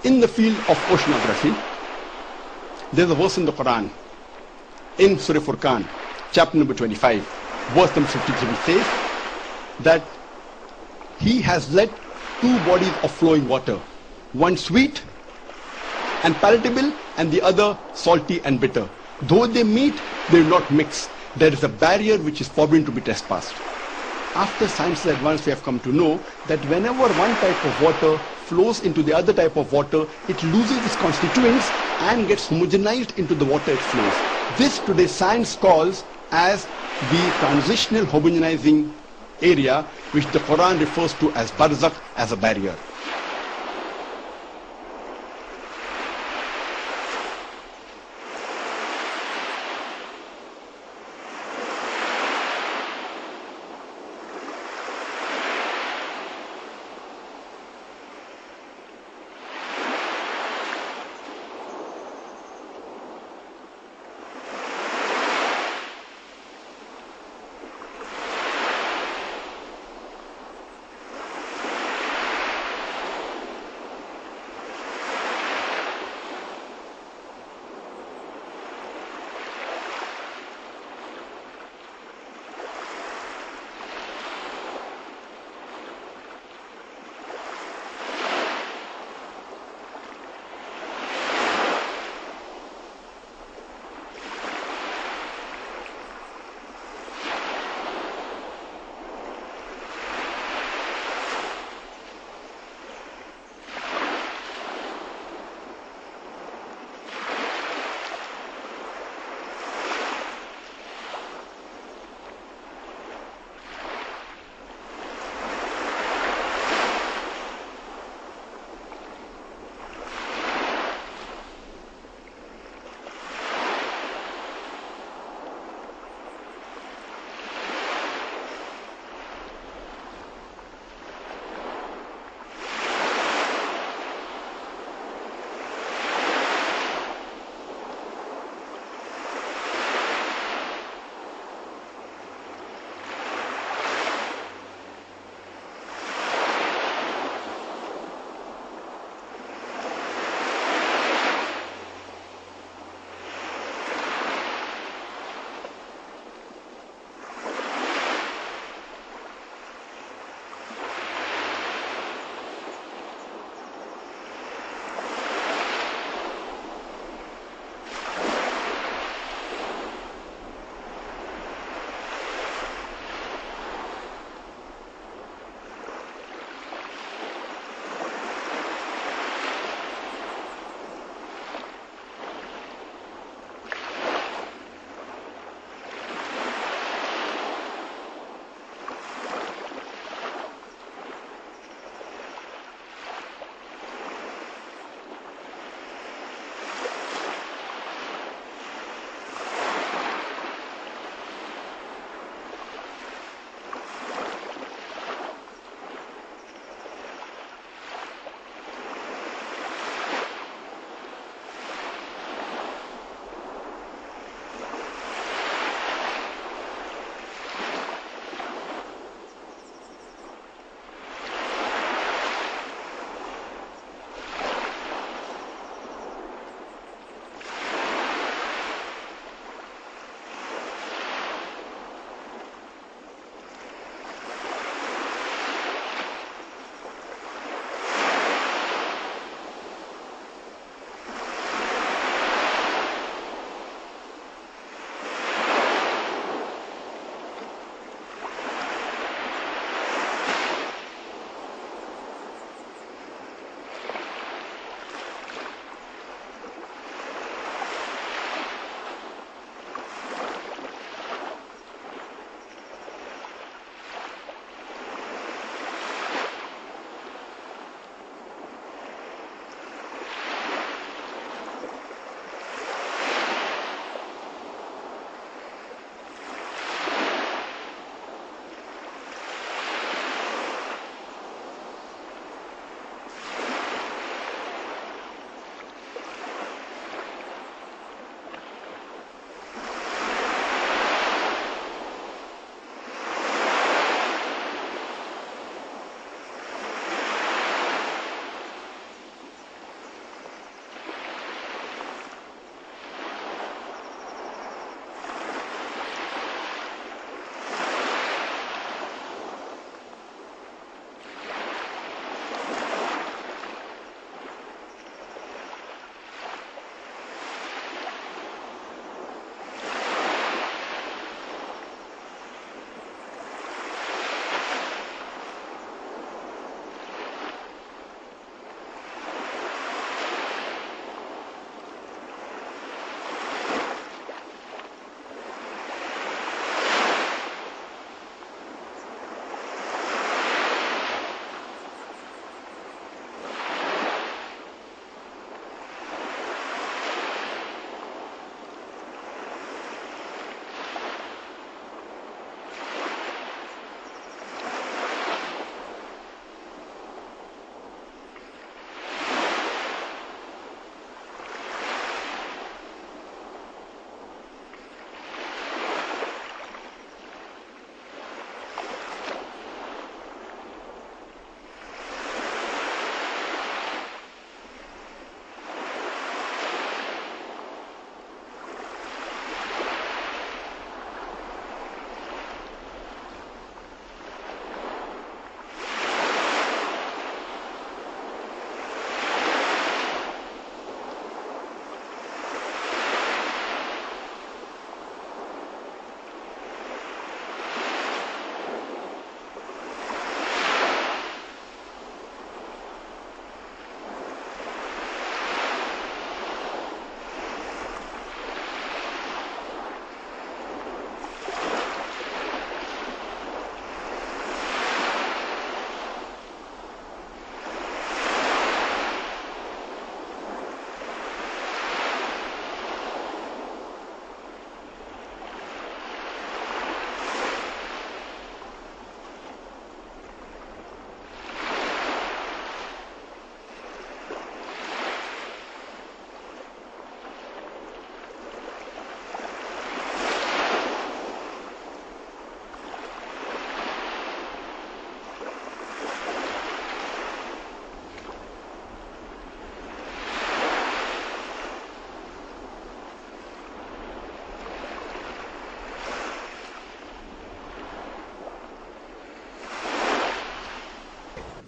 in the field of oceanography, there's a verse in the Quran, in Surah Furqan, chapter number 25, verse number 53, which says that He has let two bodies of flowing water, one sweet and palatable and the other salty and bitter. Though they meet, they will not mix. There is a barrier which is forbidden to be trespassed. After science is advanced, we have come to know that whenever one type of water flows into the other type of water, it loses its constituents and gets homogenized into the water it flows. This today science calls as the transitional homogenizing area, which the Quran refers to as barzakh, as a barrier.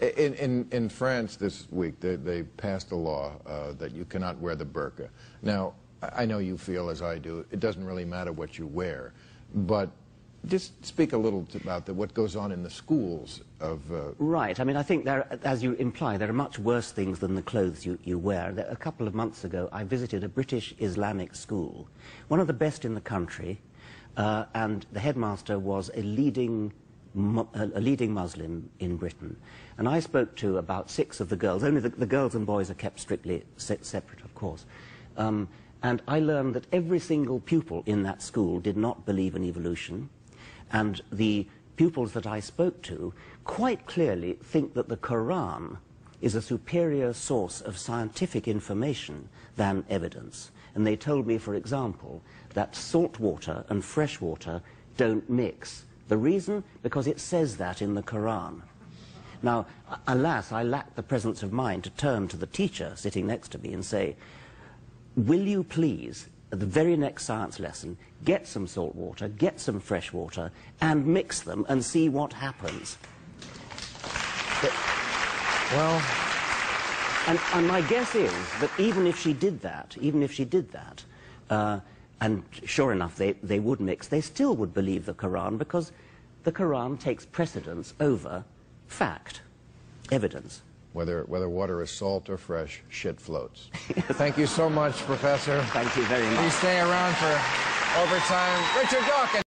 In France this week, they passed a law that you cannot wear the burqa. Now, I know you feel, as I do, it doesn't really matter what you wear, but just speak a little about what goes on in the schools of... Right. I mean, I think there, as you imply, there are much worse things than the clothes you wear. A couple of months ago, I visited a British Islamic school, one of the best in the country, and the headmaster was a leading Muslim in Britain. And I spoke to about 6 of the girls. Only the girls and boys are kept strictly separate, of course. And I learned that every single pupil in that school did not believe in evolution. And the pupils that I spoke to quite clearly think that the Quran is a superior source of scientific information than evidence. And they told me, for example, that salt water and fresh water don't mix. The reason? Because it says that in the Quran. Now, alas, I lacked the presence of mind to turn to the teacher sitting next to me and say, will you please, at the very next science lesson, get some salt water, get some fresh water, and mix them and see what happens? Well... And my guess is that even if she did that, and sure enough they would mix, they still would believe the Quran, because the Quran takes precedence over fact, evidence. Whether water is salt or fresh, shit floats. Thank you so much, Professor. Thank you very much. Please stay around for overtime. Richard Dawkins.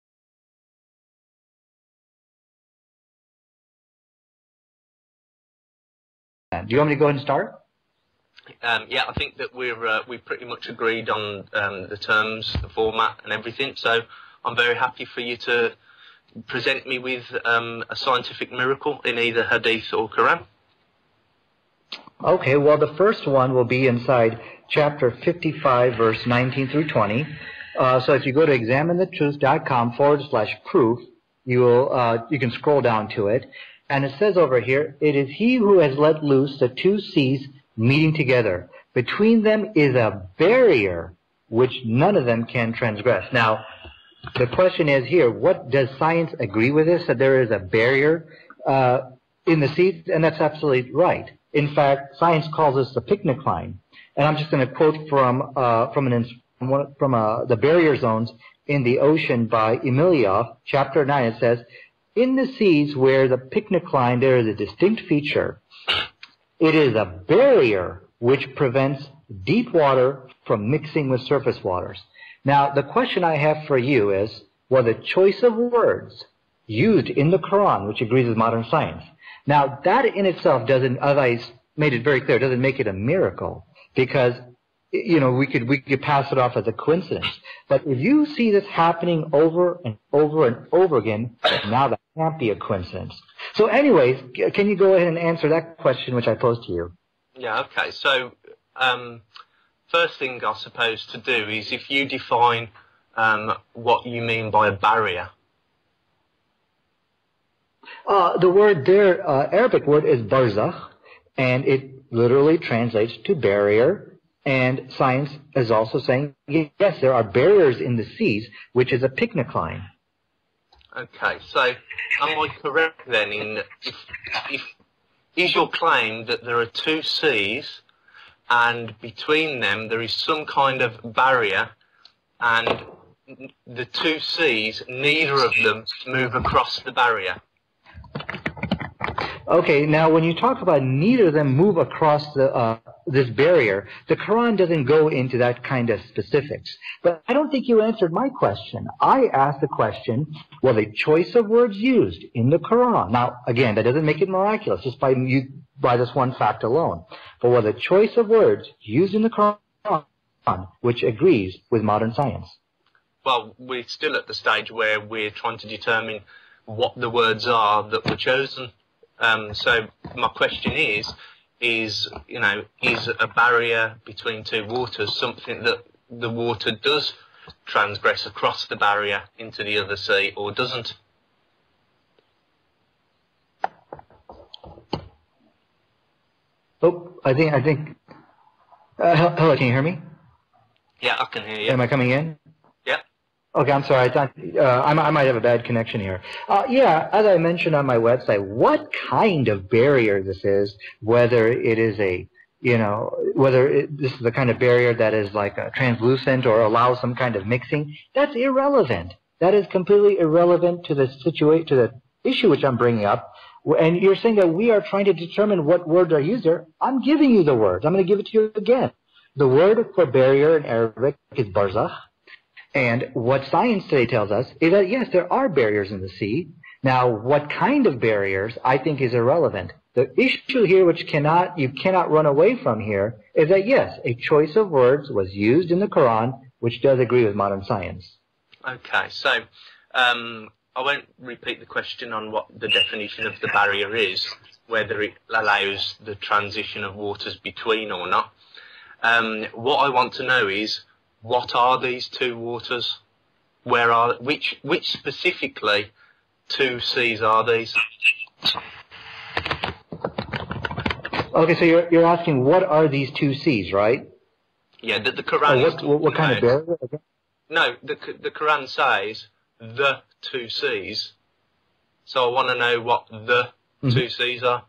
Do you want me to go ahead and start? Yeah, I think that we pretty much agreed on the terms, the format, and everything. So I'm very happy for you to present me with a scientific miracle in either Hadith or Quran. Okay, well, the first one will be inside chapter 55, verse 19 through 20. So if you go to examinethetruth.com/proof, you can scroll down to it. And it says over here, it is he who has let loose the 2 seas meeting together. Between them is a barrier which none of them can transgress. Now, the question is here, what does science agree with this, that there is a barrier in the seas? And that's absolutely right. In fact, science calls this the picnic line. And I'm just going to quote from the barrier zones in the ocean by Emiliev, chapter 9. It says, in the seas where the picnic line there is a distinct feature, it is a barrier which prevents deep water from mixing with surface waters. Now, the question I have for you is, well, the choice of words used in the Quran, which agrees with modern science. Now, that in itself doesn't, as I made it very clear, doesn't make it a miracle, because, you know, we could pass it off as a coincidence. But if you see this happening over and over and over again, now that can't be a coincidence. So anyways, can you go ahead and answer that question which I posed to you? Yeah, okay. So, first thing I suppose to do is if you define what you mean by a barrier. The word there, Arabic word is barzakh, and it literally translates to barrier. And science is also saying, yes, there are barriers in the seas, which is a picnic line. Okay, so am I correct then in if is your claim that there are 2 seas and between them there is some kind of barrier and the 2 seas, neither of them move across the barrier? Okay, now when you talk about neither of them move across this barrier, the Quran doesn't go into that kind of specifics. But I don't think you answered my question. I asked the question, well, the choice of words used in the Quran. Now, again, that doesn't make it miraculous just by this one fact alone. But well, the choice of words used in the Quran, which agrees with modern science. Well, we're still at the stage where we're trying to determine what the words are that were chosen. So my question is a barrier between 2 waters something that the water does transgress across the barrier into the other sea, or doesn't? Oh, I think. Hello, can you hear me? Yeah, I can hear you. Am I coming in? Yeah. Okay, I'm sorry. I thought I might have a bad connection here. Yeah, as I mentioned on my website, what kind of barrier this is, whether it is a, this is the kind of barrier that is like a translucent or allows some kind of mixing, that's irrelevant. That is completely irrelevant to the to the issue which I'm bringing up. And you're saying that we are trying to determine what words are used there. I'm giving you the words. I'm going to give it to you again. The word for barrier in Arabic is barzakh. And what science today tells us is that, yes, there are barriers in the sea. Now, what kind of barriers, I think, is irrelevant. The issue here, which you cannot run away from here, is that, yes, a choice of words was used in the Quran, which does agree with modern science. Okay, so I won't repeat the question on what the definition of the barrier is, whether it allows the transition of waters between or not. What I want to know is, what are these two waters? Which specifically two seas are these? Okay, so you're asking what are these two seas, right? Yeah, the Quran. What kind of barrier? Okay. No, the Quran says the two seas. So I want to know what the two seas are.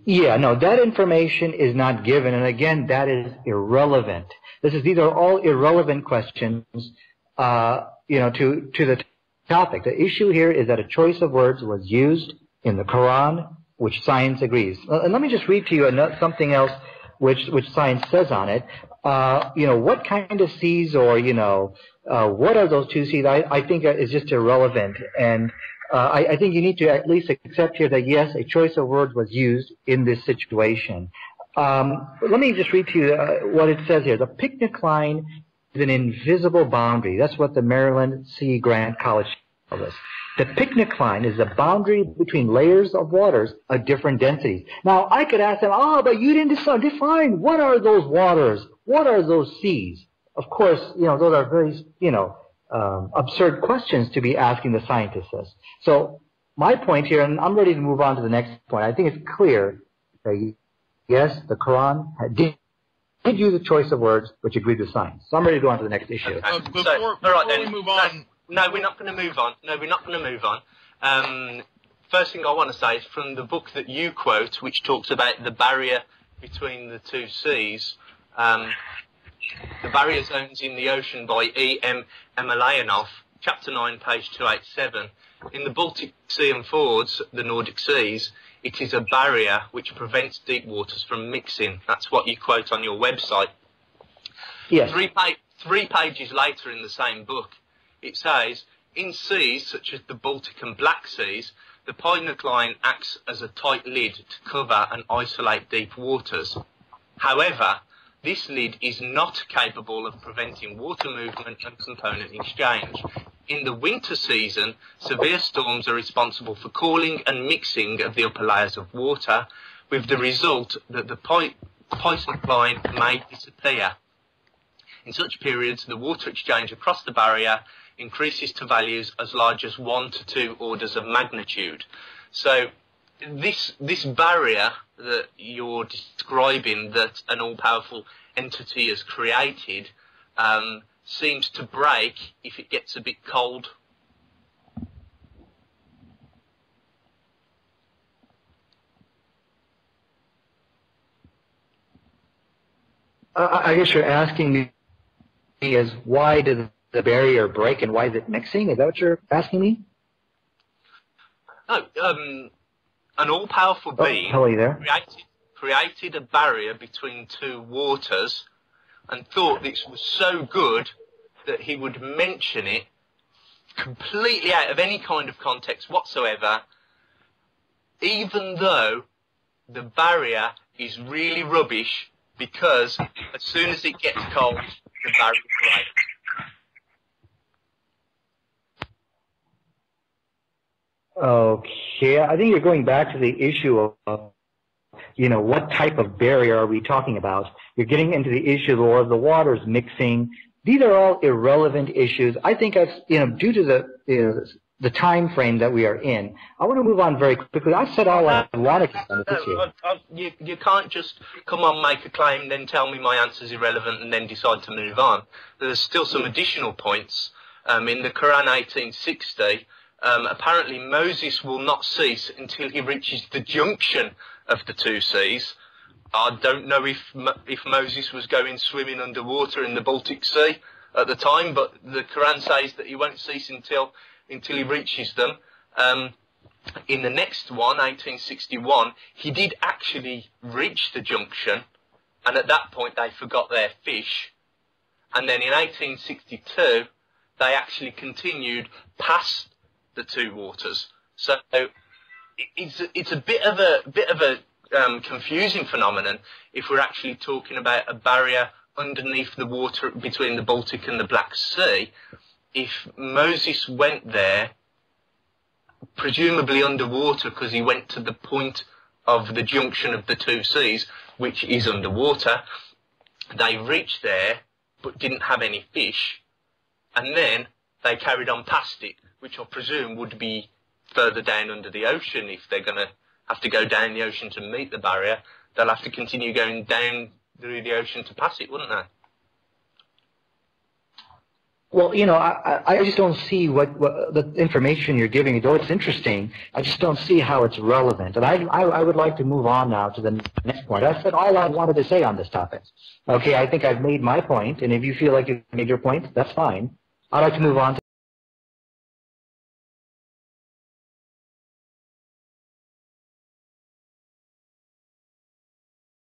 Yeah, no, that information is not given, and again, that is irrelevant. These are all irrelevant questions, to the topic. The issue here is that a choice of words was used in the Quran, which science agrees. And let me just read to you something else, which science says on it. What kind of seas, or what are those two seas? I think is just irrelevant, and I think you need to at least accept here that, yes, a choice of words was used in this situation. Let me just read to you what it says here. The picnic line is an invisible boundary. That's what the Maryland C. Grant College tells us. The picnic line is the boundary between layers of waters of different densities. Now, I could ask them, but you didn't define what are those waters? What are those seas? Of course, those are very, absurd questions to be asking the scientists. So my point here, and I'm ready to move on to the next point, I think it's clear that, yes, the Quran did use a choice of words which agreed with science. So I'm ready to go on to the next issue. Before we move on... No, we're not going to move on. No, we're not going to move on. First thing I want to say is from the book that you quote, which talks about the barrier between the two seas, The Barrier Zones in the Ocean by E.M. Emelianov, Chapter 9, page 287. In the Baltic Sea and Fords, the Nordic Seas, it is a barrier which prevents deep waters from mixing. That's what you quote on your website. Yes. Three pages later in the same book, it says, in seas such as the Baltic and Black Seas, the picnic line acts as a tight lid to cover and isolate deep waters. However, this lid is not capable of preventing water movement and component exchange. In the winter season, severe storms are responsible for cooling and mixing of the upper layers of water, with the result that the picnic line may disappear. In such periods, the water exchange across the barrier increases to values as large as 1 to 2 orders of magnitude. So this barrier that you're describing, that an all-powerful entity has created, seems to break if it gets a bit cold. I guess you're asking me is, why does the barrier break and why is it mixing? Is that what you're asking me? No, an all-powerful being created a barrier between two waters and thought this was so good that he would mention it completely out of any kind of context whatsoever, even though the barrier is really rubbish, because as soon as it gets cold, the barrier breaks. Okay, I think you're going back to the issue of, what type of barrier are we talking about? You're getting into the issue of the waters mixing. These are all irrelevant issues. I think due to the the time frame that we are in. I want to move on very quickly. I've said all I wanted to say on this issue. You can't just come on, make a claim, then tell me my answer's irrelevant, and then decide to move on. There's still some additional points. In the Quran 1860, apparently Moses will not cease until he reaches the junction of the two seas. I don't know if Moses was going swimming underwater in the Baltic Sea at the time, but the Quran says that he won't cease until he reaches them. In the next one, 1861, he did actually reach the junction, and at that point they forgot their fish. And then in 1862, they actually continued past the two waters. So it's a bit of a confusing phenomenon if we're actually talking about a barrier underneath the water between the Baltic and the Black Sea. If Moses went there, presumably underwater, because he went to the point of the junction of the two seas, which is underwater, they reached there but didn't have any fish, and then they carried on past it, which I presume would be further down under the ocean. If they're going to have to go down the ocean to meet the barrier, they'll have to continue going down through the ocean to pass it, wouldn't they? Well, you know, I just don't see what the information you're giving, though it's interesting, I just don't see how it's relevant. And I would like to move on now to the next point. I said all I wanted to say on this topic. Okay, I think I've made my point, and if you feel like you've made your point, that's fine. I'd like to move on to